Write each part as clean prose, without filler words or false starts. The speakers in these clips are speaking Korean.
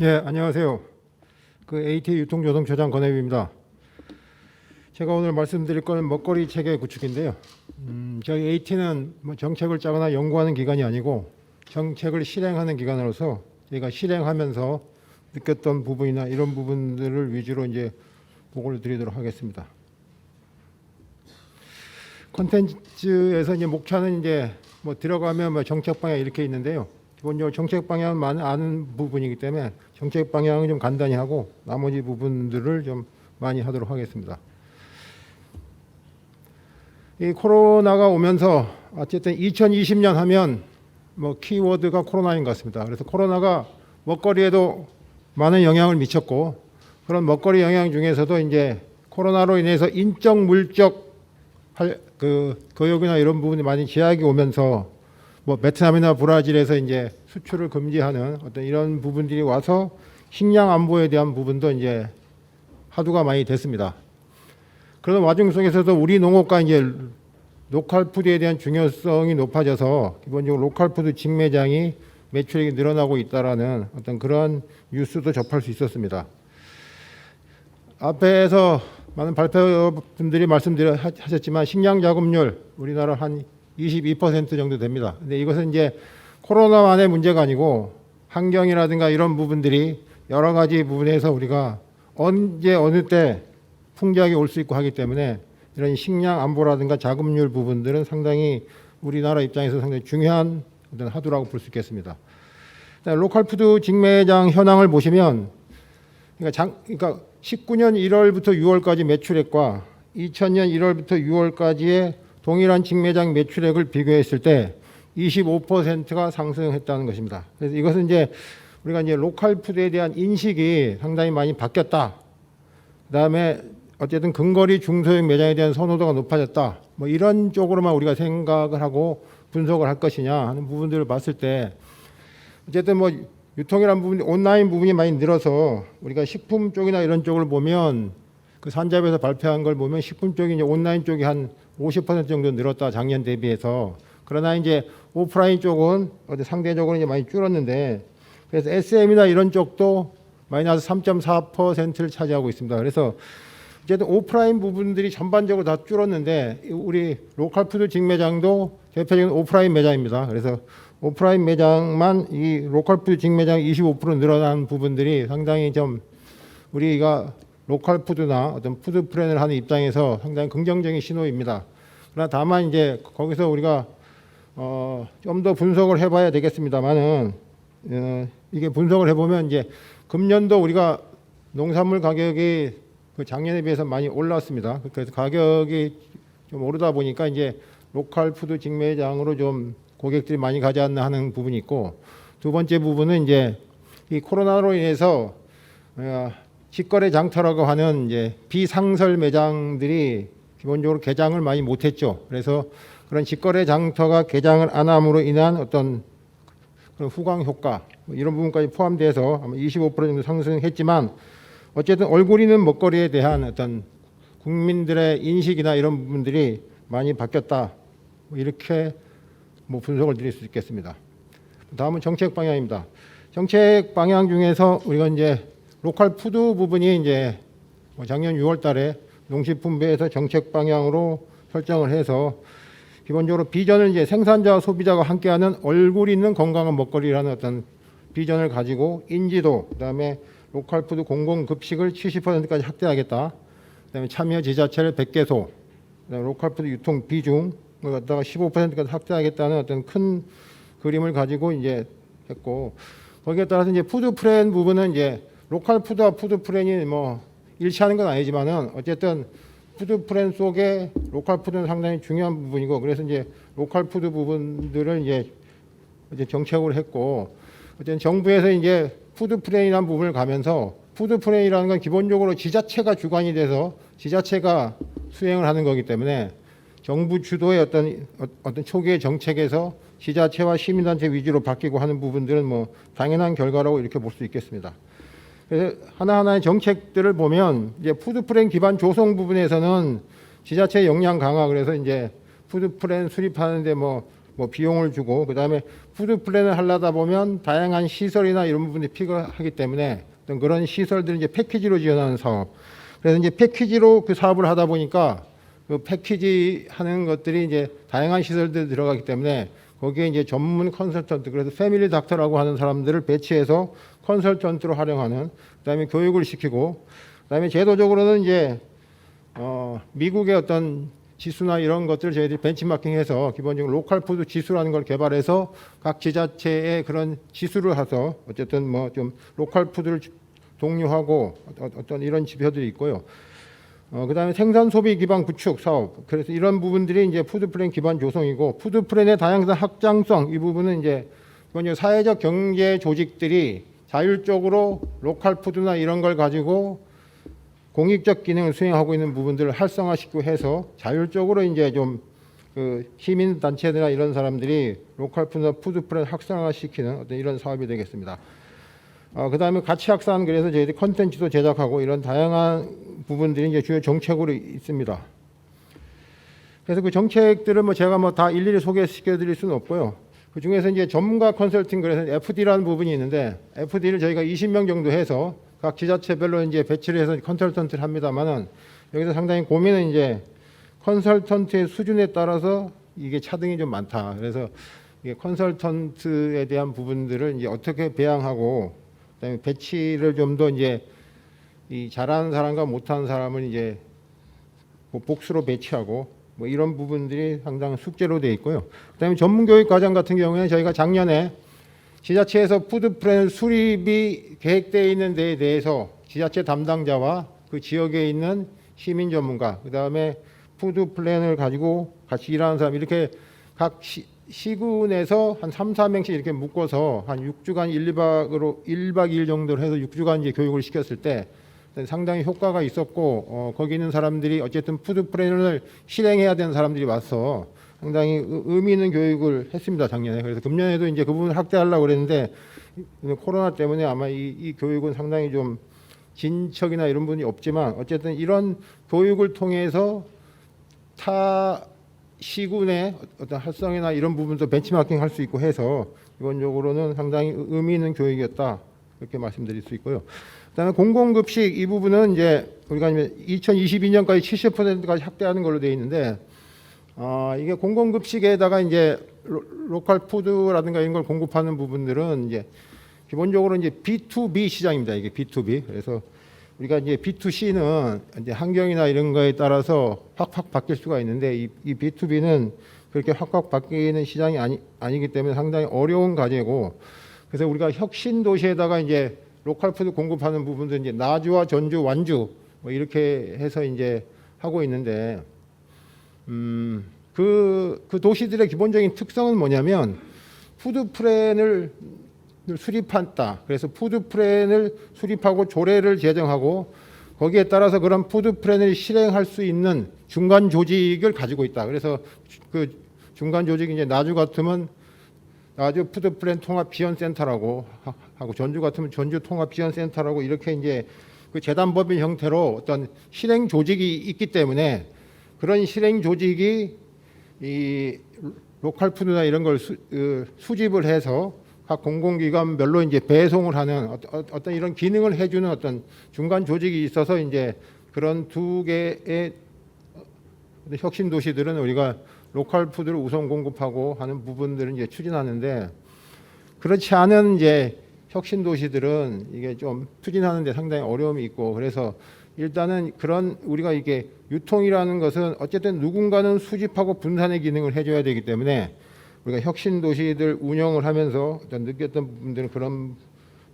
예, 안녕하세요. AT 유통조성처장 권혜입니다. 제가 오늘 말씀드릴 건 먹거리 체계 구축인데요. 저희 AT는 정책을 짜거나 연구하는 기관이 아니고 정책을 실행하는 기관으로서 저희가 실행하면서 느꼈던 부분이나 이런 부분들을 위주로 이제 보고를 드리도록 하겠습니다. 콘텐츠에서 이제 목차는 이제 들어가면 정책 방향 이렇게 있는데요. 기본적으로 정책 방향은 아는 부분이기 때문에 정책 방향은 좀 간단히 하고 나머지 부분들을 좀 많이 하도록 하겠습니다. 이 코로나가 오면서 어쨌든 2020년 하면 키워드가 코로나인 것 같습니다. 그래서 코로나가 먹거리에도 많은 영향을 미쳤고, 그런 먹거리 영향 중에서도 이제 코로나로 인해서 인적 물적 교역이나 이런 부분이 많이 제약이 오면서 베트남이나 브라질에서 이제 수출을 금지하는 어떤 이런 부분들이 와서 식량 안보에 대한 부분도 이제 화두가 많이 됐습니다. 그런 와중 속에서도 우리 농업과 이제 로컬 푸드에 대한 중요성이 높아져서 기본적으로 로컬 푸드 직매장이 매출액이 늘어나고 있다라는 어떤 그런 뉴스도 접할 수 있었습니다. 앞에서 많은 발표분들이 말씀하셨지만 식량 자급률 우리나라 한 22% 정도 됩니다. 근데 이것은 이제 코로나만의 문제가 아니고 환경이라든가 이런 부분들이 여러 가지 부분에서 우리가 언제 어느 때 풍작이 올 수 있고 하기 때문에 이런 식량 안보라든가 자급률 부분들은 상당히 우리나라 입장에서 상당히 중요한 어떤 화두라고 볼 수 있겠습니다. 로컬 푸드 직매장 현황을 보시면 그러니까 19년 1월부터 6월까지 매출액과 2000년 1월부터 6월까지의 동일한 직매장 매출액을 비교했을 때 25%가 상승했다는 것입니다. 그래서 이것은 이제 우리가 이제 로컬 푸드에 대한 인식이 상당히 많이 바뀌었다. 그다음에 어쨌든 근거리 중소형 매장에 대한 선호도가 높아졌다. 이런 쪽으로만 우리가 생각을 하고 분석을 할 것이냐 하는 부분들을 봤을 때 어쨌든 유통이라는 부분이 온라인 부분이 많이 늘어서 우리가 식품 쪽이나 이런 쪽을 보면 그 산자부에서 발표한 걸 보면 식품 쪽이 이제 온라인 쪽이 한 50% 정도 늘었다 작년 대비해서. 그러나 이제 오프라인 쪽은 상대적으로 이제 많이 줄었는데, 그래서 SM이나 이런 쪽도 마이너스 3.4%를 차지하고 있습니다. 그래서 어쨌든 오프라인 부분들이 전반적으로 다 줄었는데 우리 로컬 푸드 직매장도 대표적인 오프라인 매장입니다. 그래서 오프라인 매장만 이 로컬 푸드 직매장 25% 늘어난 부분들이 상당히 좀 우리가 로컬 푸드나 어떤 푸드 플랜을 하는 입장에서 상당히 긍정적인 신호입니다. 그러나 다만 이제 거기서 우리가 좀 더 분석을 해봐야 되겠습니다만은 이게 분석을 해보면 이제 금년도 우리가 농산물 가격이 그 작년에 비해서 많이 올랐습니다. 그래서 가격이 좀 오르다 보니까 이제 로컬 푸드 직매장으로 좀 고객들이 많이 가지 않나 하는 부분이 있고, 두 번째 부분은 이제 이 코로나로 인해서 직거래 장터라고 하는 이제 비상설 매장들이 기본적으로 개장을 많이 못했죠. 그래서 그런 직거래 장터가 개장을 안 함으로 인한 어떤 그런 후광 효과 이런 부분까지 포함돼서 아마 25% 정도 상승했지만, 어쨌든 얼굴이는 먹거리에 대한 어떤 국민들의 인식이나 이런 부분들이 많이 바뀌었다. 이렇게 분석을 드릴 수 있겠습니다. 다음은 정책 방향입니다. 정책 방향 중에서 우리가 이제 로컬 푸드 부분이 이제 작년 6월 달에 농식품부에서 정책 방향으로 설정을 해서 기본적으로 비전을 이제 생산자와 소비자가 함께하는 얼굴 있는 건강한 먹거리라는 어떤 비전을 가지고 인지도, 그다음에 로컬 푸드 공공급식을 70%까지 확대하겠다. 그다음에 참여 지자체를 100개소, 그다음에 로컬 푸드 유통 비중을 갖다가 15%까지 확대하겠다는 어떤 큰 그림을 가지고 이제 했고, 거기에 따라서 이제 푸드 플랜 부분은 이제 로컬 푸드와 푸드 플랜이 일치하는 건 아니지만은 어쨌든 푸드 플랜 속에 로컬 푸드는 상당히 중요한 부분이고, 그래서 이제 로컬 푸드 부분들을 이제 정책으로 했고, 어쨌든 정부에서 이제 푸드 플랜이라는 부분을 가면서 푸드 플랜이라는 건 기본적으로 지자체가 주관이 돼서 지자체가 수행을 하는 거기 때문에 정부 주도의 어떤 초기의 정책에서 지자체와 시민단체 위주로 바뀌고 하는 부분들은 당연한 결과라고 이렇게 볼 수 있겠습니다. 그래서 하나하나의 정책들을 보면 이제 푸드 플랜 기반 조성 부분에서는 지자체 역량 강화, 그래서 이제 푸드 플랜 수립하는데 뭐 비용을 주고, 그다음에 푸드 플랜을 하려다 보면 다양한 시설이나 이런 부분이 필요하기 때문에 어떤 그런 시설들을 이제 패키지로 지원하는 사업. 그래서 이제 패키지로 그 사업을 하다 보니까 그 패키지 하는 것들이 이제 다양한 시설들이 들어가기 때문에 거기에 이제 전문 컨설턴트, 그래서 패밀리 닥터라고 하는 사람들을 배치해서 컨설턴트로 활용하는, 그다음에 교육을 시키고, 그다음에 제도적으로는 이제 미국의 어떤 지수나 이런 것들을 저희들이 벤치마킹해서 기본적으로 로컬 푸드 지수라는 걸 개발해서 각 지자체에 그런 지수를 해서 어쨌든 뭐 좀 로컬 푸드를 독려하고 어떤 이런 지표들이 있고요. 그다음에 생산 소비 기반 구축 사업. 그래서 이런 부분들이 이제 푸드 플랜 기반 조성이고, 푸드 플랜의 다양성 확장성, 이 부분은 이제 사회적 경제 조직들이 자율적으로 로컬 푸드나 이런 걸 가지고 공익적 기능을 수행하고 있는 부분들을 활성화시키고 해서 자율적으로 이제 좀 그 시민 단체들이나 이런 사람들이 로컬 푸드나 푸드 플랜 확산화시키는 어떤 이런 사업이 되겠습니다. 그다음에 가치 확산, 그래서 저희들이 컨텐츠도 제작하고 이런 다양한 부분들이 이제 주요 정책으로 있습니다. 그래서 그 정책들을 뭐 제가 뭐 다 일일이 소개시켜드릴 수는 없고요. 그 중에서 이제 전문가 컨설팅, 그래서 FD라는 부분이 있는데, FD를 저희가 20명 정도 해서 각 지자체별로 이제 배치를 해서 컨설턴트를 합니다만은, 여기서 상당히 고민은 이제 컨설턴트의 수준에 따라서 이게 차등이 좀 많다. 그래서 이게 컨설턴트에 대한 부분들을 이제 어떻게 배양하고, 그다음에 배치를 좀 더 이제 이 잘하는 사람과 못하는 사람을 이제 뭐 복수로 배치하고 뭐 이런 부분들이 상당히 숙제로 되어 있고요. 그다음에 전문교육 과정 같은 경우에 저희가 작년에 지자체에서 푸드 플랜 수립이 계획되어 있는 데에 대해서 지자체 담당자와 그 지역에 있는 시민 전문가, 그다음에 푸드 플랜을 가지고 같이 일하는 사람, 이렇게 각 시군에서 한 3, 4명씩 이렇게 묶어서 한 6주간 1, 2박으로 1박 2일 정도로 해서 6주간 이제 교육을 시켰을 때 상당히 효과가 있었고, 거기 있는 사람들이 어쨌든 푸드 플랜을 실행해야 되는 사람들이 와서 상당히 의미 있는 교육을 했습니다, 작년에. 그래서 금년에도 이제 그 부분을 확대하려고 그랬는데 코로나 때문에 아마 이 교육은 상당히 좀 진척이나 이런 부분이 없지만, 어쨌든 이런 교육을 통해서 타 시군의 어떤 활성이나 이런 부분도 벤치마킹 할 수 있고 해서 기본적으로는 상당히 의미 있는 교육이었다, 이렇게 말씀드릴 수 있고요. 그다음에 공공급식, 이 부분은 이제 우리가 2022년까지 70%까지 확대하는 걸로 되어 있는데, 이게 공공급식에다가 이제 로컬 푸드라든가 이런 걸 공급하는 부분들은 이제 기본적으로 이제 B2B 시장입니다. 이게 B2B. 그래서 우리가 이제 B2C는 이제 환경이나 이런 거에 따라서 확확 바뀔 수가 있는데, 이 B2B는 그렇게 확확 바뀌는 시장이 아니기 때문에 상당히 어려운 과제고, 그래서 우리가 혁신 도시에다가 이제 로컬 푸드 공급하는 부분도 이제 나주와 전주, 완주 뭐 이렇게 해서 이제 하고 있는데, 그 도시들의 기본적인 특성은 뭐냐면 푸드 플랜을 수립한다. 그래서 푸드 플랜을 수립하고 조례를 제정하고 거기에 따라서 그런 푸드 플랜을 실행할 수 있는 중간 조직을 가지고 있다. 그래서 그 중간 조직이 이제 나주 같으면 나주 푸드 플랜 통합 지원 센터라고 하고, 전주 같으면 전주 통합 지원 센터라고, 이렇게 이제 그 재단법인 형태로 어떤 실행 조직이 있기 때문에 그런 실행 조직이 이 로컬 푸드나 이런 걸 수집을 해서 각 공공기관별로 이제 배송을 하는 어떤 이런 기능을 해주는 어떤 중간 조직이 있어서 이제 그런 두 개의 혁신 도시들은 우리가 로컬 푸드를 우선 공급하고 하는 부분들을 이제 추진하는데, 그렇지 않은 이제 혁신 도시들은 이게 좀 추진하는데 상당히 어려움이 있고, 그래서 일단은 그런 우리가 이게 유통이라는 것은 어쨌든 누군가는 수집하고 분산의 기능을 해줘야 되기 때문에 우리가 혁신 도시들 운영을 하면서 어떤 느꼈던 부분들은 그런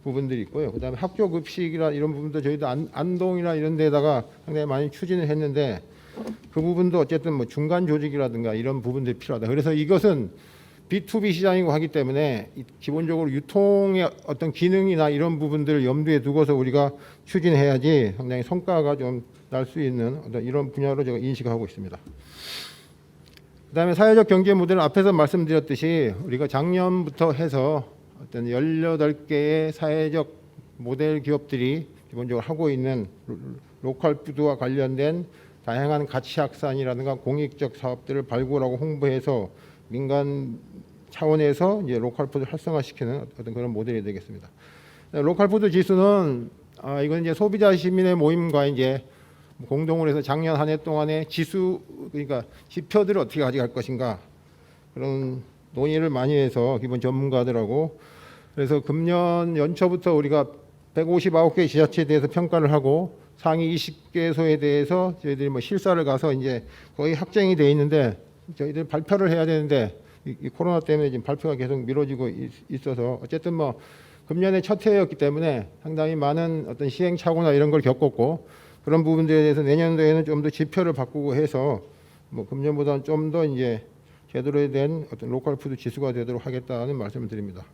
부분들이 있고요. 그다음에 학교 급식이나 이런 부분도 저희도 안동이나 이런 데다가 상당히 많이 추진을 했는데, 그 부분도 어쨌든 뭐 중간 조직이라든가 이런 부분들이 필요하다. 그래서 이것은 B2B 시장이고 하기 때문에 기본적으로 유통의 어떤 기능이나 이런 부분들을 염두에 두고서 우리가 추진해야지 상당히 성과가 좀 날 수 있는 어떤 이런 분야로 제가 인식하고 있습니다. 그다음에 사회적 경제 모델은 앞에서 말씀드렸듯이 우리가 작년부터 해서 어떤 18개의 사회적 모델 기업들이 기본적으로 하고 있는 로컬 푸드와 관련된 다양한 가치 확산이라든가 공익적 사업들을 발굴하고 홍보해서 민간 차원에서 이제 로컬 푸드 활성화시키는 어떤 그런 모델이 되겠습니다. 로컬 푸드 지수는 이건 이제 소비자 시민의 모임과 이제 공동으로 해서 작년 한 해 동안의 지수, 그러니까 지표들을 어떻게 가져갈 것인가 그런 논의를 많이 해서 기본 전문가들하고, 그래서 금년 연초부터 우리가 159개 지자체에 대해서 평가를 하고 상위 20개소에 대해서 저희들이 뭐 실사를 가서 이제 거의 확정이 돼 있는데, 저희들 발표를 해야 되는데 이 코로나 때문에 지금 발표가 계속 미뤄지고 있어서 어쨌든 뭐 금년에 첫 해였기 때문에 상당히 많은 어떤 시행착오나 이런 걸 겪었고, 그런 부분들에 대해서 내년도에는 좀 더 지표를 바꾸고 해서 뭐 금년보다는 좀 더 이제 제대로 된 어떤 로컬 푸드 지수가 되도록 하겠다는 말씀을 드립니다.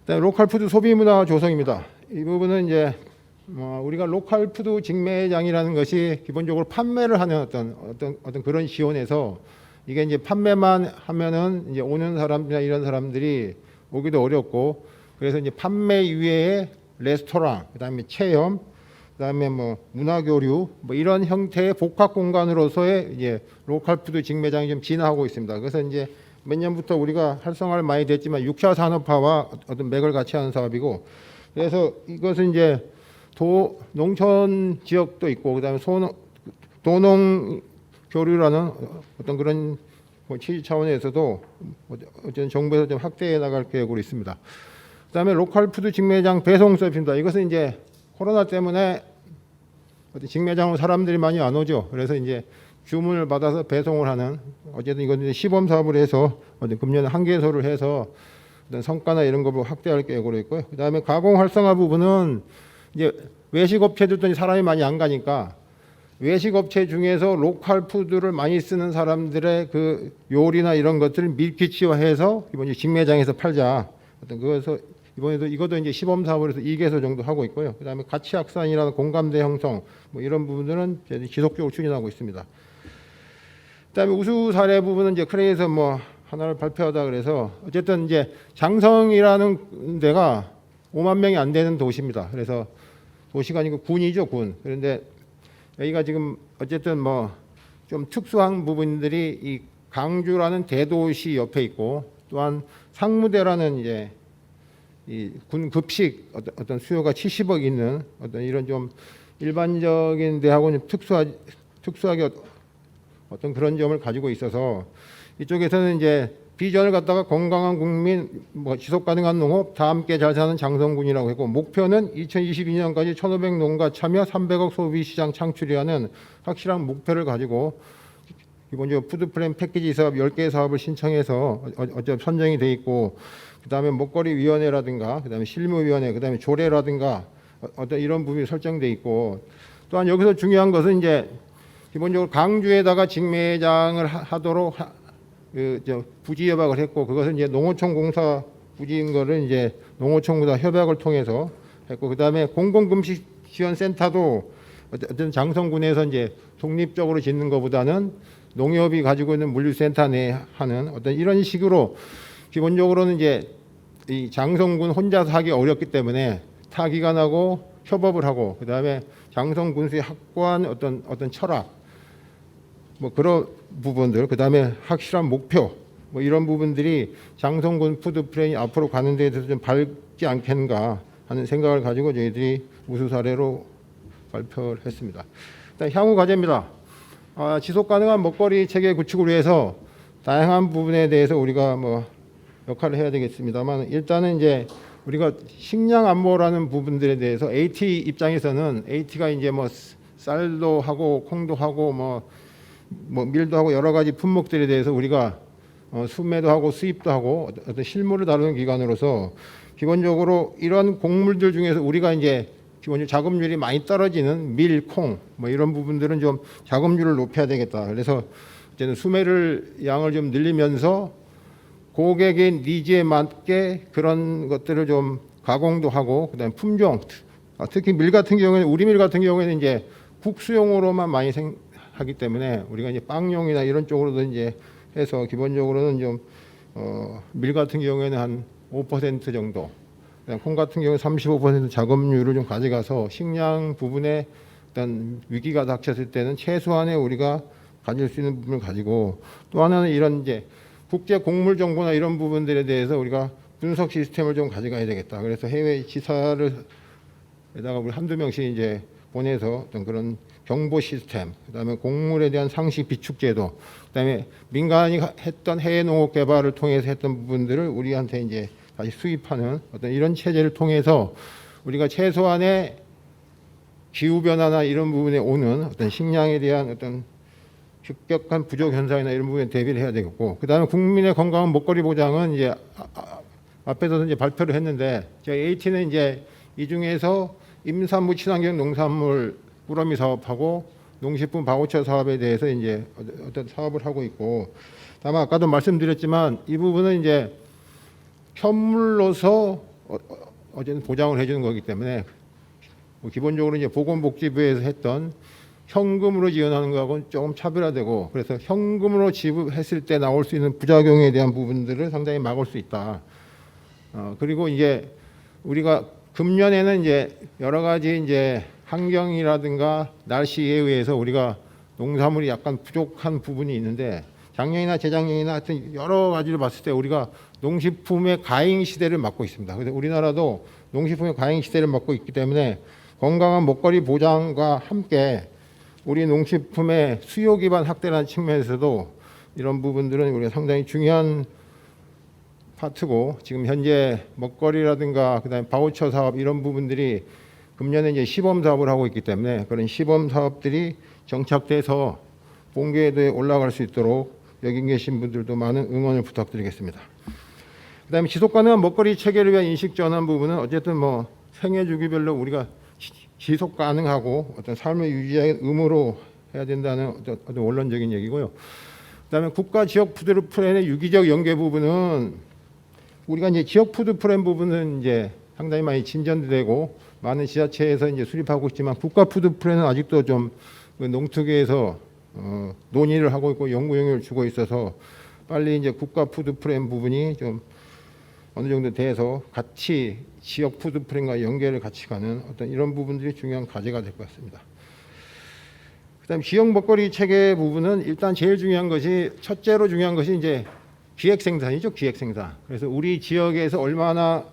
그다음에 로컬 푸드 소비 문화 조성입니다. 이 부분은 이제 우리가 로컬 푸드 직매장이라는 것이 기본적으로 판매를 하는 어떤 그런 지원에서, 이게 이제 판매만 하면은 이제 오는 사람이나 이런 사람들이 오기도 어렵고, 그래서 이제 판매 이외에 레스토랑, 그다음에 체험, 그다음에 뭐 문화교류 뭐 이런 형태의 복합 공간으로서의 이제 로컬 푸드 직매장이 좀 진화하고 있습니다. 그래서 이제 몇 년부터 우리가 활성화를 많이 됐지만 6차 산업화와 어떤 맥을 같이 하는 사업이고, 그래서 이것은 이제 농촌 지역도 있고, 그다음에 도농 교류라는 어떤 그런 취지 차원에서도 어쨌든 정부에서 좀 확대해 나갈 계획으로 있습니다. 그다음에 로컬 푸드 직매장 배송 서비스입니다. 이것은 이제 코로나 때문에 어떤 직매장으로 사람들이 많이 안 오죠. 그래서 이제 주문을 받아서 배송을 하는, 어쨌든 이건 이제 시범 사업을 해서 금년에 한 개소를 해서 어떤 성과나 이런 걸 확대할 계획으로 있고요. 그다음에 가공 활성화 부분은 이제 외식 업체들도 사람이 많이 안 가니까 외식 업체 중에서 로컬 푸드를 많이 쓰는 사람들의 그 요리나 이런 것들을 밀키치화해서 이번 직매장에서 팔자. 어떤 그래서 이번에도 이것도 이제 시범 사업을 해서 2개소 정도 하고 있고요. 그다음에 가치 확산이라는 공감대 형성 뭐 이런 부분들은 지속적으로 추진하고 있습니다. 그다음에 우수 사례 부분은 이제 크레에서 뭐 하나를 발표하다 그래서, 어쨌든 이제 장성이라는 데가 5만 명이 안 되는 도시입니다. 그래서 도시가 아니고 군이죠, 군. 그런데 여기가 지금 어쨌든 뭐 좀 특수한 부분들이 이 강주라는 대도시 옆에 있고, 또한 상무대라는 이제 이 군 급식 어떤 수요가 70억 있는 어떤 이런 좀 일반적인 데하고는 특수하게 어떤 그런 점을 가지고 있어서, 이쪽에서는 이제 비전을 갖다가 건강한 국민, 뭐 지속 가능한 농업, 다 함께 잘 사는 장성군이라고 했고, 목표는 2022년까지 1,500 농가 참여 300억 소비 시장 창출이라는 확실한 목표를 가지고 기본적으로 푸드 플랜 패키지 사업 10개 사업을 신청해서 어차피 선정이 돼 있고, 그다음에 먹거리 위원회라든가, 그다음에 실무위원회, 그다음에 조례라든가 어떤 이런 부분이 설정돼 있고, 또한 여기서 중요한 것은 이제 기본적으로 강주에다가 직매장을 하도록 부지 협약을 했고, 그것은 이제 농어촌 공사 부지인 거를 이제 농어촌보다 협약을 통해서 했고, 그다음에 공공금식 지원센터도 어떤 장성군에서 이제 독립적으로 짓는 것보다는 농협이 가지고 있는 물류센터 내에 하는 어떤 이런 식으로, 기본적으로는 이제 이 장성군 혼자서 하기 어렵기 때문에 타기관하고 협업을 하고, 그다음에 장성군수의 확고한 어떤 철학, 뭐 그런 부분들, 그다음에 확실한 목표, 뭐 이런 부분들이 장성군 푸드 플랜이 앞으로 가는 데 대해서 좀 밝지 않겠는가 하는 생각을 가지고 저희들이 우수 사례로 발표를 했습니다. 일단 향후 과제입니다. 지속 가능한 먹거리 체계 구축을 위해서 다양한 부분에 대해서 우리가 뭐 역할을 해야 되겠습니다만, 일단은 이제 우리가 식량 안보라는 부분들에 대해서 AT 입장에서는, AT가 이제 뭐 쌀도 하고 콩도 하고 뭐 밀도 하고 여러 가지 품목들에 대해서 우리가 수매도 하고 수입도 하고 어떤 실무를 다루는 기관으로서, 기본적으로 이런 곡물들 중에서 우리가 이제 기본적으로 자급률이 많이 떨어지는 밀, 콩 뭐 이런 부분들은 좀 자급률을 높여야 되겠다. 그래서 이제는 수매를 양을 좀 늘리면서 고객의 니즈에 맞게 그런 것들을 좀 가공도 하고, 그다음에 품종, 특히 밀 같은 경우에는, 우리 밀 같은 경우에는 이제 국수용으로만 많이 하기 때문에 우리가 이제 빵용이나 이런 쪽으로도 이제 해서 기본적으로는 좀 밀 같은 경우에는 한 5% 정도, 콩 같은 경우는 35% 작업률을 좀 가져가서 식량 부분에 어떤 위기가 닥쳤을 때는 최소한의 우리가 가질 수 있는 부분을 가지고, 또 하나는 이런 이제 국제 곡물 정보나 이런 부분들에 대해서 우리가 분석 시스템을 좀 가져가야 되겠다. 그래서 해외 지사를 에다가 우리 한두 명씩 이제 보내서 어떤 그런 정보 시스템, 그다음에 곡물에 대한 상시 비축 제도, 그다음에 민간이 했던 해외 농업 개발을 통해서 했던 부분들을 우리한테 이제 다시 수입하는 어떤 이런 체제를 통해서 우리가 최소한의 기후 변화나 이런 부분에 오는 어떤 식량에 대한 어떤 급격한 부족 현상이나 이런 부분에 대비를 해야 되겠고, 그다음에 국민의 건강한 먹거리 보장은 이제 앞에서도 이제 발표를 했는데, 저희 AT는 이제 이 중에서 임산부 친환경 농산물 꾸러미 사업하고 농식품 바우처 사업에 대해서 이제 어떤 사업을 하고 있고, 다만 아까도 말씀드렸지만 이 부분은 이제 현물로서 어쨌든 보장을 해주는 거기 때문에 기본적으로 이제 보건복지부에서 했던 현금으로 지원하는 거하고는 조금 차별화되고, 그래서 현금으로 지급했을 때 나올 수 있는 부작용에 대한 부분들을 상당히 막을 수 있다. 그리고 이제 우리가 금년에는 이제 여러 가지 이제 환경이라든가 날씨에 의해서 우리가 농산물이 약간 부족한 부분이 있는데, 작년이나 재작년이나 하여튼 여러 가지로 봤을 때 우리가 농식품의 과잉 시대를 맞고 있습니다. 그래서 우리나라도 농식품의 과잉 시대를 맞고 있기 때문에 건강한 먹거리 보장과 함께 우리 농식품의 수요 기반 확대라는 측면에서도 이런 부분들은 우리가 상당히 중요한 파트고, 지금 현재 먹거리라든가 그다음에 바우처 사업 이런 부분들이 금년에 이제 시범 사업을 하고 있기 때문에 그런 시범 사업들이 정착돼서 본궤도에 올라갈 수 있도록 여기 계신 분들도 많은 응원을 부탁드리겠습니다. 그다음에 지속 가능한 먹거리 체계를 위한 인식 전환 부분은 어쨌든 뭐 생애 주기별로 우리가 지속 가능하고 어떤 삶을 유지하는 의무로 해야 된다는 어떤 원론적인 얘기고요. 그다음에 국가 지역 푸드 플랜의 유기적 연계 부분은 우리가 이제 지역 푸드 플랜 부분은 이제 상당히 많이 진전되고 많은 지자체에서 이제 수립하고 있지만, 국가 푸드 플랜은 아직도 좀 농특위에서 논의를 하고 있고 연구 영역을 주고 있어서 빨리 이제 국가 푸드 플랜 부분이 좀 어느 정도 돼서 같이 지역 푸드 플랜과 연계를 같이 가는 어떤 이런 부분들이 중요한 과제가 될 것 같습니다. 그다음 지역 먹거리 체계 부분은 일단 제일 중요한 것이, 첫째로 중요한 것이 이제 기획 생산이죠. 기획 생산. 그래서 우리 지역에서 얼마나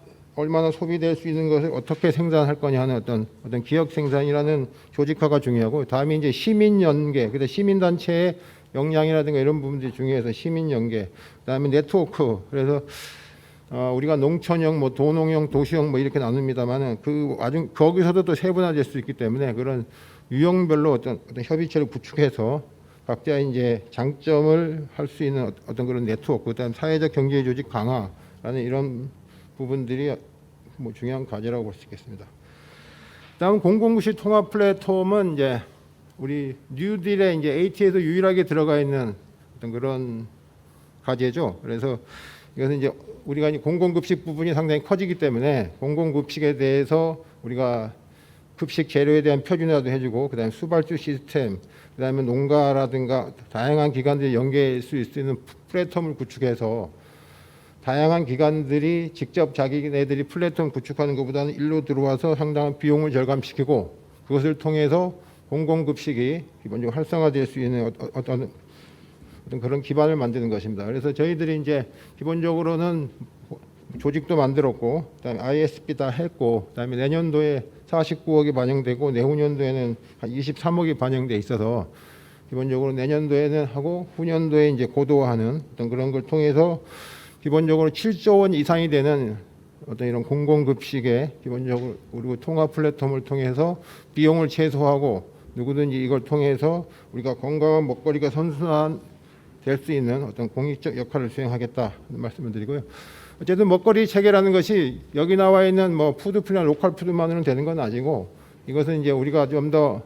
소비될 수 있는 것을 어떻게 생산할 거냐 하는 어떤 기획 생산이라는 조직화가 중요하고, 다음에 이제 시민 연계, 그다음 시민 단체의 역량이라든가 이런 부분들이 중요해서 시민 연계, 그다음에 네트워크. 그래서 우리가 농촌형, 뭐 도농형, 도시형 뭐 이렇게 나눕니다만은 거기서도 또 세분화될 수 있기 때문에 그런 유형별로 어떤 협의체를 구축해서 각자 이제 장점을 할 수 있는 어떤 그런 네트워크, 그다음 사회적 경제 조직 강화라는 이런 부분들이 뭐 중요한 과제라고 볼 수 있겠습니다. 다음 공공구시 통합 플랫폼은 이제 우리 뉴딜에 이제 AT에서 유일하게 들어가 있는 어떤 그런 과제죠. 그래서 이것은 이제 우리가 공공급식 부분이 상당히 커지기 때문에 공공급식에 대해서 우리가 급식 재료에 대한 표준화도 해주고, 그다음에 수발주 시스템, 그다음에 농가라든가 다양한 기관들이 연계할 수 있는 플랫폼을 구축해서 다양한 기관들이 직접 자기네들이 플랫폼 구축하는 것보다는 일로 들어와서 상당한 비용을 절감시키고, 그것을 통해서 공공급식이 기본적으로 활성화될 수 있는 어떤 그런 기반을 만드는 것입니다. 그래서 저희들이 이제 기본적으로는 조직도 만들었고, 그다음에 ISP 다 했고, 그다음에 내년도에 49억이 반영되고 내후년도에는 한 23억이 반영돼 있어서 기본적으로 내년도에는 하고 후년도에 이제 고도화하는 어떤 그런 걸 통해서 기본적으로 7조 원 이상이 되는 어떤 이런 공공급식의 기본적으로 우리 통합 플랫폼을 통해서 비용을 최소화하고, 누구든지 이걸 통해서 우리가 건강한 먹거리가 선순환 될 수 있는 어떤 공익적 역할을 수행하겠다 말씀을 드리고요. 어쨌든 먹거리 체계라는 것이 여기 나와 있는 뭐 푸드플랜, 로컬 푸드만으로는 되는 건 아니고, 이것은 이제 우리가 좀 더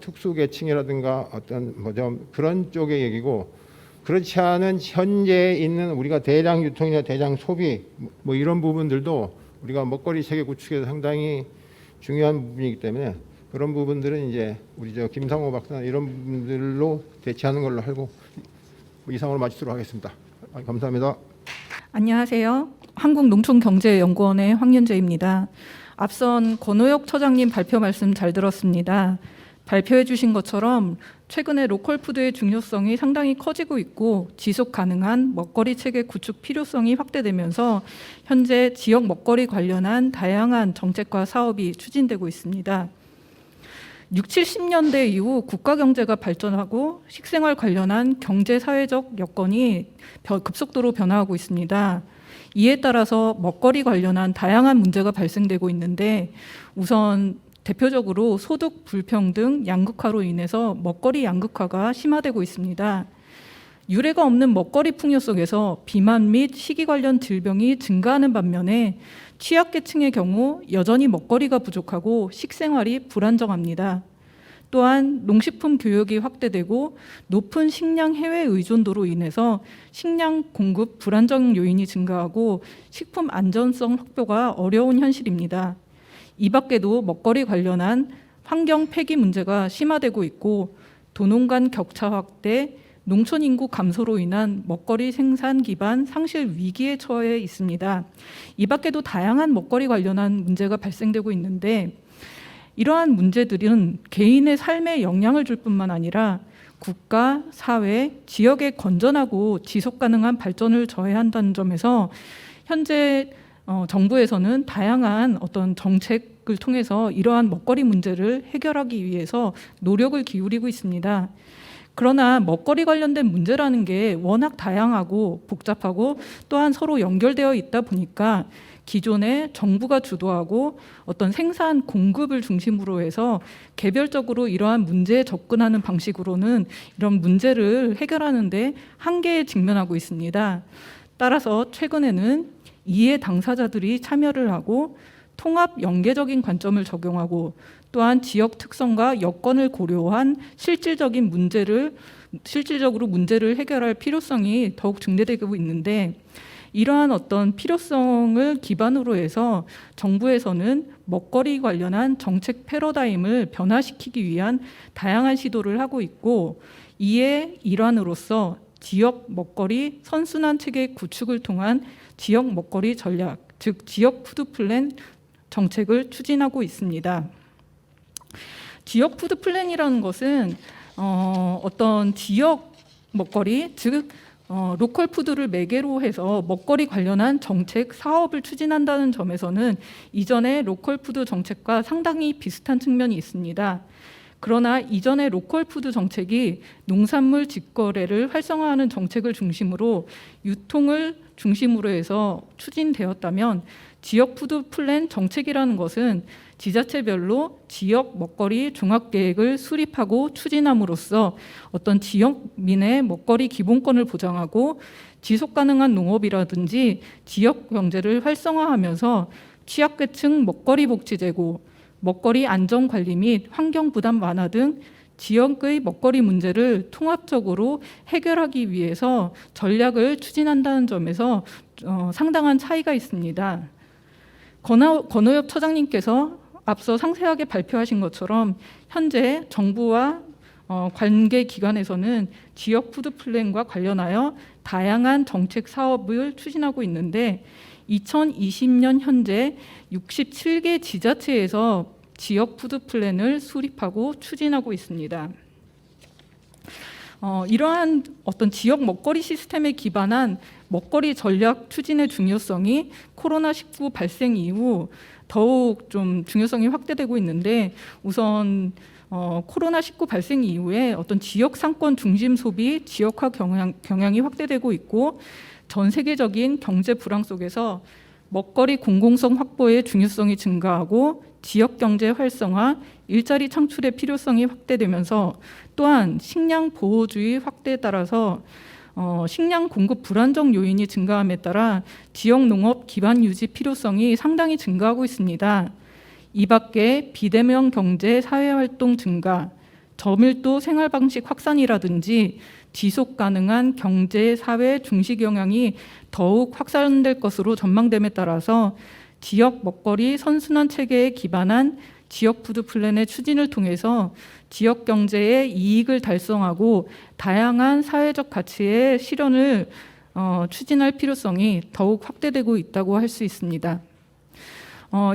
특수 계층이라든가 어떤 뭐 좀 그런 쪽의 얘기고, 그렇지 않은 현재 있는 우리가 대량 유통이나 대량 소비 뭐 이런 부분들도 우리가 먹거리 체계 구축에서 상당히 중요한 부분이기 때문에 그런 부분들은 이제 우리 김상호 박사나 이런 부분들로 대체하는 걸로 하고 이상으로 마치도록 하겠습니다. 감사합니다. 안녕하세요. 한국농촌경제연구원의 황윤재입니다. 앞선 권오혁 처장님 발표 말씀 잘 들었습니다. 발표해 주신 것처럼 최근에 로컬 푸드의 중요성이 상당히 커지고 있고 지속 가능한 먹거리 체계 구축 필요성이 확대되면서 현재 지역 먹거리 관련한 다양한 정책과 사업이 추진되고 있습니다. 60, 70년대 이후 국가 경제가 발전하고 식생활 관련한 경제 사회적 여건이 급속도로 변화하고 있습니다. 이에 따라서 먹거리 관련한 다양한 문제가 발생되고 있는데 우선 대표적으로 소득 불평등 양극화로 인해서 먹거리 양극화가 심화되고 있습니다. 유례가 없는 먹거리 풍요 속에서 비만 및 식이 관련 질병이 증가하는 반면에 취약계층의 경우 여전히 먹거리가 부족하고 식생활이 불안정합니다. 또한 농식품 교역이 확대되고 높은 식량 해외 의존도로 인해서 식량 공급 불안정 요인이 증가하고 식품 안전성 확보가 어려운 현실입니다. 이 밖에도 먹거리 관련한 환경 폐기 문제가 심화되고 있고 도농 간 격차 확대, 농촌 인구 감소로 인한 먹거리 생산 기반 상실 위기에 처해 있습니다. 이 밖에도 다양한 먹거리 관련한 문제가 발생되고 있는데 이러한 문제들은 개인의 삶에 영향을 줄 뿐만 아니라 국가, 사회, 지역의 건전하고 지속 가능한 발전을 저해한다는 점에서 현재 정부에서는 다양한 어떤 정책을 통해서 이러한 먹거리 문제를 해결하기 위해서 노력을 기울이고 있습니다. 그러나 먹거리 관련된 문제라는 게 워낙 다양하고 복잡하고 또한 서로 연결되어 있다 보니까 기존에 정부가 주도하고 어떤 생산 공급을 중심으로 해서 개별적으로 이러한 문제에 접근하는 방식으로는 이런 문제를 해결하는 데 한계에 직면하고 있습니다. 따라서 최근에는 이해 당사자들이 참여를 하고 통합 연계적인 관점을 적용하고 또한 지역 특성과 여건을 고려한 실질적으로 문제를 해결할 필요성이 더욱 증대되고 있는데 이러한 어떤 필요성을 기반으로 해서 정부에서는 먹거리 관련한 정책 패러다임을 변화시키기 위한 다양한 시도를 하고 있고 이에 일환으로서 지역 먹거리 선순환 체계 구축을 통한 지역 먹거리 전략, 즉 지역 푸드 플랜 정책을 추진하고 있습니다. 지역 푸드 플랜이라는 것은 어떤 지역 먹거리, 즉 로컬 푸드를 매개로 해서 먹거리 관련한 정책, 사업을 추진한다는 점에서는 이전의 로컬 푸드 정책과 상당히 비슷한 측면이 있습니다. 그러나 이전의 로컬 푸드 정책이 농산물 직거래를 활성화하는 정책을 중심으로 유통을 중심으로 해서 추진되었다면 지역 푸드 플랜 정책이라는 것은 지자체별로 지역 먹거리 종합계획을 수립하고 추진함으로써 어떤 지역민의 먹거리 기본권을 보장하고 지속가능한 농업이라든지 지역 경제를 활성화하면서 취약계층 먹거리 복지 제고, 먹거리 안전관리 및 환경부담 완화 등 지역의 먹거리 문제를 통합적으로 해결하기 위해서 전략을 추진한다는 점에서 상당한 차이가 있습니다. 권오엽 처장님께서 앞서 상세하게 발표하신 것처럼 현재 정부와 관계 기관에서는 지역 푸드 플랜과 관련하여 다양한 정책 사업을 추진하고 있는데 2020년 현재 67개 지자체에서 지역 푸드 플랜을 수립하고 추진하고 있습니다. 이러한 어떤 지역 먹거리 시스템에 기반한 먹거리 전략 추진의 중요성이 코로나19 발생 이후 더욱 좀 중요성이 확대되고 있는데 우선 코로나19 발생 이후에 어떤 지역 상권 중심 소비, 지역화 경향이 확대되고 있고 전 세계적인 경제 불황 속에서 먹거리 공공성 확보의 중요성이 증가하고 지역 경제 활성화, 일자리 창출의 필요성이 확대되면서 또한 식량 보호주의 확대에 따라서 식량 공급 불안정 요인이 증가함에 따라 지역 농업 기반 유지 필요성이 상당히 증가하고 있습니다. 이 밖에 비대면 경제 사회활동 증가, 저밀도 생활방식 확산이라든지 지속 가능한 경제 사회 중시 경향이 더욱 확산될 것으로 전망됨에 따라서 지역 먹거리 선순환 체계에 기반한 지역 푸드 플랜의 추진을 통해서 지역 경제의 이익을 달성하고 다양한 사회적 가치의 실현을 추진할 필요성이 더욱 확대되고 있다고 할 수 있습니다.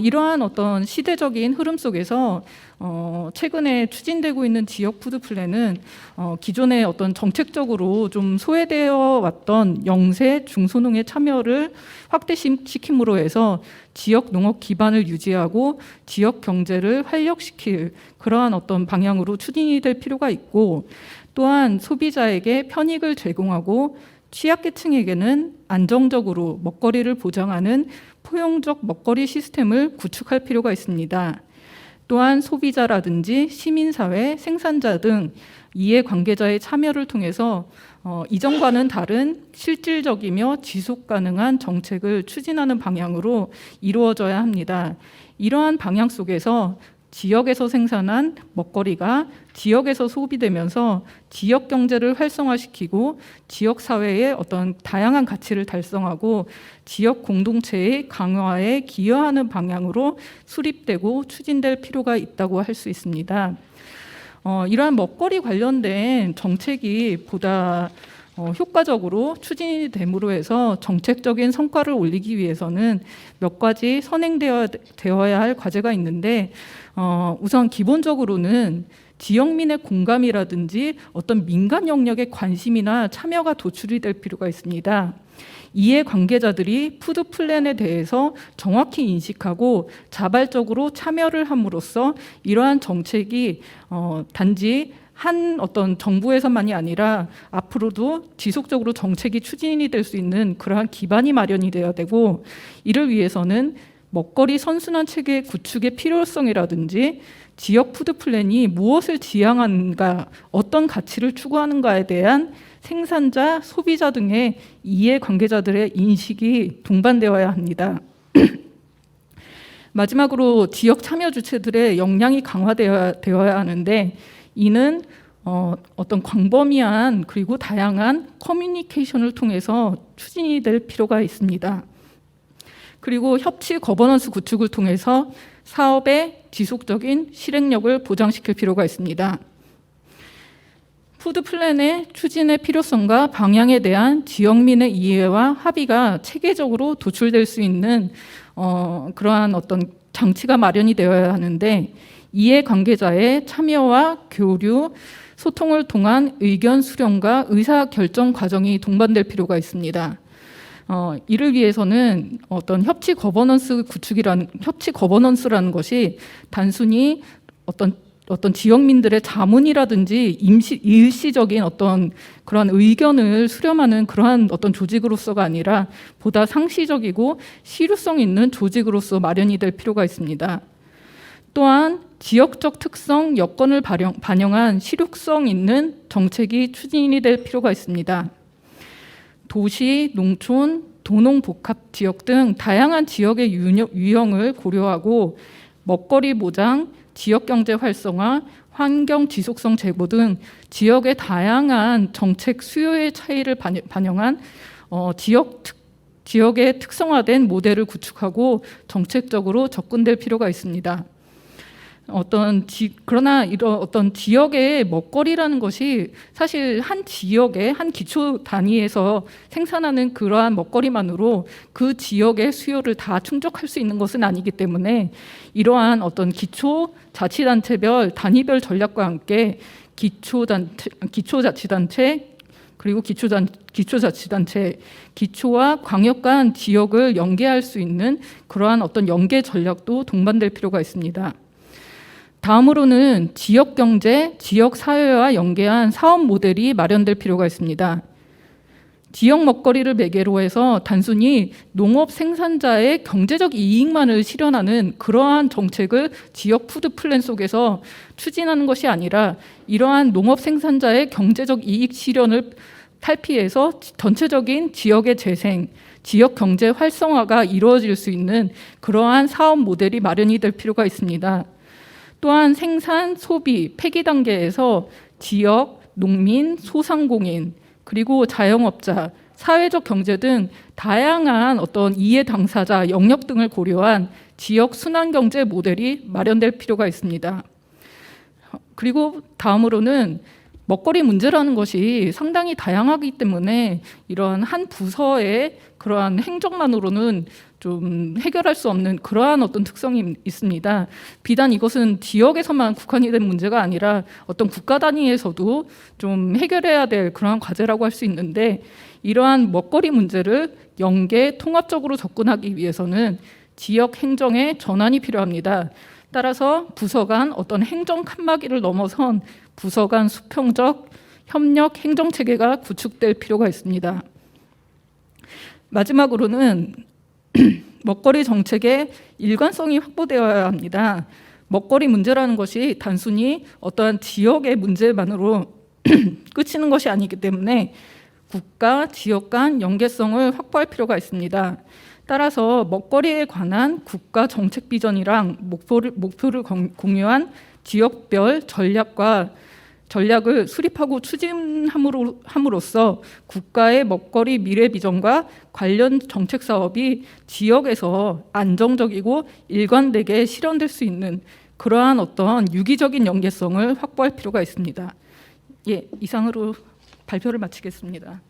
이러한 어떤 시대적인 흐름 속에서 최근에 추진되고 있는 지역 푸드 플랜은 기존의 어떤 정책적으로 좀 소외되어 왔던 영세 중소농의 참여를 확대시킴으로 해서 지역 농업 기반을 유지하고 지역 경제를 활력시킬 그러한 어떤 방향으로 추진이 될 필요가 있고, 또한 소비자에게 편익을 제공하고 취약계층에게는 안정적으로 먹거리를 보장하는 포용적 먹거리 시스템을 구축할 필요가 있습니다. 또한 소비자라든지 시민사회, 생산자 등 이해관계자의 참여를 통해서 이전과는 다른 실질적이며 지속가능한 정책을 추진하는 방향으로 이루어져야 합니다. 이러한 방향 속에서 지역에서 생산한 먹거리가 지역에서 소비되면서 지역 경제를 활성화시키고 지역 사회의 어떤 다양한 가치를 달성하고 지역 공동체의 강화에 기여하는 방향으로 수립되고 추진될 필요가 있다고 할 수 있습니다. 이러한 먹거리 관련된 정책이 보다 효과적으로 추진이 됨으로 해서 정책적인 성과를 올리기 위해서는 몇 가지 선행되어야 할 과제가 있는데, 우선 기본적으로는 지역민의 공감이라든지 어떤 민간 영역의 관심이나 참여가 도출이 될 필요가 있습니다. 이해관계자들이 푸드 플랜에 대해서 정확히 인식하고 자발적으로 참여를 함으로써 이러한 정책이 단지 한 어떤 정부에서만이 아니라 앞으로도 지속적으로 정책이 추진이 될 수 있는 그러한 기반이 마련이 되어야 되고, 이를 위해서는 먹거리 선순환 체계 구축의 필요성이라든지 지역 푸드 플랜이 무엇을 지향하는가, 어떤 가치를 추구하는가에 대한 생산자, 소비자 등의 이해관계자들의 인식이 동반되어야 합니다. 마지막으로 지역 참여 주체들의 역량이 강화되어야 하는데, 이는 어떤 광범위한 그리고 다양한 커뮤니케이션을 통해서 추진이 될 필요가 있습니다. 그리고 협치 거버넌스 구축을 통해서 사업의 지속적인 실행력을 보장시킬 필요가 있습니다. 푸드 플랜의 추진의 필요성과 방향에 대한 지역민의 이해와 합의가 체계적으로 도출될 수 있는 그러한 어떤 장치가 마련이 되어야 하는데, 이해관계자의 참여와 교류, 소통을 통한 의견 수렴과 의사결정 과정이 동반될 필요가 있습니다. 이를 위해서는 어떤 협치 거버넌스라는 것이 단순히 어떤 지역민들의 자문이라든지 일시적인 어떤 그러한 의견을 수렴하는 그러한 어떤 조직으로서가 아니라 보다 상시적이고 실효성 있는 조직으로서 마련이 될 필요가 있습니다. 또한 지역적 특성, 여건을 반영한 실효성 있는 정책이 추진이 될 필요가 있습니다. 도시, 농촌, 도농복합 지역 등 다양한 지역의 유형을 고려하고 먹거리 보장, 지역경제 활성화, 환경 지속성 제고 등 지역의 다양한 정책 수요의 차이를 반영한 지역의 특성화된 모델을 구축하고 정책적으로 접근될 필요가 있습니다. 그러나 이런 어떤 지역의 먹거리라는 것이 사실 한 지역의 한 기초 단위에서 생산하는 그러한 먹거리만으로 그 지역의 수요를 다 충족할 수 있는 것은 아니기 때문에 이러한 어떤 기초 자치단체별 단위별 전략과 함께 기초자치단체 그리고 기초자치단체, 기초와 광역 간 지역을 연계할 수 있는 그러한 어떤 연계 전략도 동반될 필요가 있습니다. 다음으로는 지역 경제, 지역 사회와 연계한 사업 모델이 마련될 필요가 있습니다. 지역 먹거리를 매개로 해서 단순히 농업 생산자의 경제적 이익만을 실현하는 그러한 정책을 지역 푸드 플랜 속에서 추진하는 것이 아니라 이러한 농업 생산자의 경제적 이익 실현을 탈피해서 전체적인 지역의 재생, 지역 경제 활성화가 이루어질 수 있는 그러한 사업 모델이 마련이 될 필요가 있습니다. 또한 생산, 소비, 폐기 단계에서 지역, 농민, 소상공인, 그리고 자영업자, 사회적 경제 등 다양한 어떤 이해 당사자, 영역 등을 고려한 지역 순환 경제 모델이 마련될 필요가 있습니다. 그리고 다음으로는 먹거리 문제라는 것이 상당히 다양하기 때문에 이런 한 부서의 그러한 행정만으로는 좀 해결할 수 없는 그러한 어떤 특성이 있습니다. 비단 이것은 지역에서만 국한이 된 문제가 아니라 어떤 국가 단위에서도 좀 해결해야 될 그러한 과제라고 할 수 있는데, 이러한 먹거리 문제를 연계 통합적으로 접근하기 위해서는 지역 행정의 전환이 필요합니다. 따라서 부서 간 어떤 행정 칸막이를 넘어선 부서 간 수평적 협력 행정 체계가 구축될 필요가 있습니다. 마지막으로는 먹거리 정책의 일관성이 확보되어야 합니다. 먹거리 문제라는 것이 단순히 어떠한 지역의 문제만으로 끝이는 것이 아니기 때문에 국가, 지역 간 연계성을 확보할 필요가 있습니다. 따라서 먹거리에 관한 국가 정책 비전이랑 목표를 공유한 지역별 전략을 수립하고 추진함으로써 국가의 먹거리 미래 비전과 관련 정책 사업이 지역에서 안정적이고 일관되게 실현될 수 있는 그러한 어떤 유기적인 연계성을 확보할 필요가 있습니다. 예, 이상으로 발표를 마치겠습니다.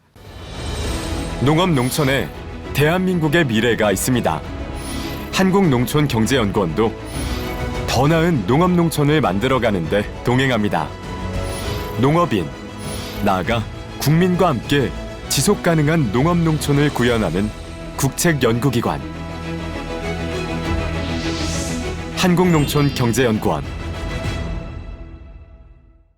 농업 농촌에 대한민국의 미래가 있습니다. 한국농촌경제연구원도 더 나은 농업 농촌을 만들어가는데 동행합니다. 농업인, 나아가 국민과 함께 지속가능한 농업 농촌을 구현하는 국책연구기관 한국농촌경제연구원.